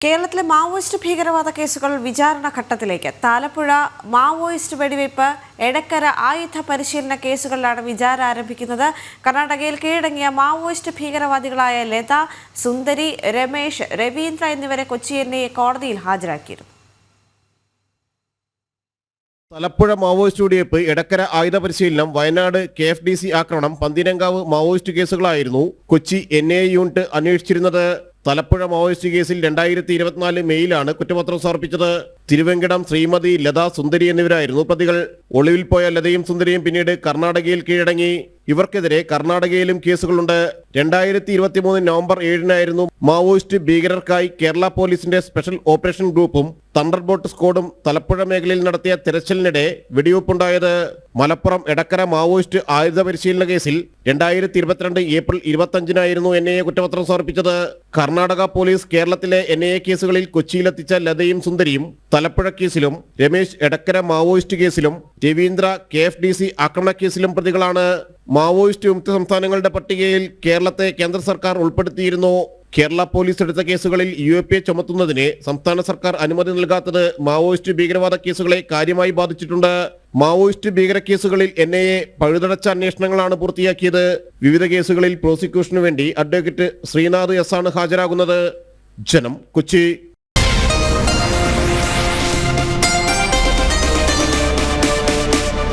കേരളത്തിലെ മാവോയിസ്റ്റ് ഭീകരവാദ കേസുകൾ വിചാരണ ഘട്ടത്തിലേക്ക്. താലപ്പുഴ മാവോയിസ്റ്റ് വെടിവയ്പ്, എടക്കര ആയുധ പരിശീലന കേസുകളിലാണ് വിചാരണ ആരംഭിക്കുന്നത്. കർണാടകയിൽ കീഴടങ്ങിയ മാവോയിസ്റ്റ് ഭീകരവാദികളായ ലത, സുന്ദരി, രമേശ്, രവീന്ദ്ര എന്നിവരെ കൊച്ചി എൻഐഎ കോടതിയിൽ ഹാജരാക്കിയിരുന്നു. തലപ്പുഴ മാവോയിസ്റ്റ് വെടിവയ്പ്, എടക്കര ആയുധ പരിശീലനം, വയനാട് KFDC ആക്രമണം, പന്തീരങ്കാവ് മാവോയിസ്റ്റ് കേസുകളായിരുന്നു കൊച്ചി NIA യൂണിറ്റ് അന്വേഷിച്ചിരുന്നത്. തലപ്പുഴ മാവോയിസ്റ്റ് കേസിൽ 2024 മെയ്യിലാണ് കുറ്റപത്രം സമർപ്പിച്ചത്. തിരുവെങ്കടം, ശ്രീമതി, ലത, സുന്ദരി എന്നിവരായിരുന്നു പ്രതികൾ. ഒളിവിൽ പോയ ലതയും സുന്ദരിയും പിന്നീട് കർണാടകയിൽ കീഴടങ്ങി. ഇവർക്കെതിരെ കർണാടകയിലും കേസുകളുണ്ട്. 2023 നവംബർ 7-നായിരുന്നു മാവോയിസ്റ്റ് ഭീകരർക്കായി കേരള പോലീസിന്റെ സ്പെഷ്യൽ ഓപ്പറേഷൻ ഗ്രൂപ്പും തണ്ടർബോൾട്ട് സ്ക്വാഡും തലപ്പുഴ മേഖലയിൽ നടത്തിയ തെരച്ചിലിനിടെ വെടിവെപ്പുണ്ടായത്. മലപ്പുറം എടക്കര മാവോയിസ്റ്റ് ആയുധ പരിശീലന കേസിൽ 2022 ഏപ്രിൽ 25-നായിരുന്നു NIA കുറ്റപത്രം സമർപ്പിച്ചത്. കർണാടക പോലീസ് കേരളത്തിലെ NIA കേസുകളിൽ കൊച്ചിയിലെത്തിച്ച ലതയും സുന്ദരിയും തലപ്പുഴ കേസിലും, രമേശ് എടക്കര മാവോയിസ്റ്റ് കേസിലും, രവീന്ദ്ര KFDC ആക്രമണ കേസിലും പ്രതികളാണ്. മാവോയിസ്റ്റ് വിമുക്ത സംസ്ഥാനങ്ങളുടെ പട്ടികയിൽ കേരളത്തെ കേന്ദ്ര സർക്കാർ ഉൾപ്പെടുത്തിയിരുന്നു. കേരള പോലീസ് എടുത്ത കേസുകളിൽ UAPA ചുമത്തുന്നതിന് സംസ്ഥാന സർക്കാർ അനുമതി നൽകാത്തത് മാവോയിസ്റ്റ് ഭീകരവാദ കേസുകളെ കാര്യമായി ബാധിച്ചിട്ടുണ്ട്. മാവോയിസ്റ്റ് ഭീകര കേസുകളിൽ NIA പഴുതടച്ച അന്വേഷണങ്ങളാണ് പൂർത്തിയാക്കിയത്. വിവിധ കേസുകളിൽ പ്രോസിക്യൂഷനു വേണ്ടി അഡ്വക്കേറ്റ് ശ്രീനാഥ് S ആണ് ഹാജരാകുന്നത്. ജനം, കൊച്ചി.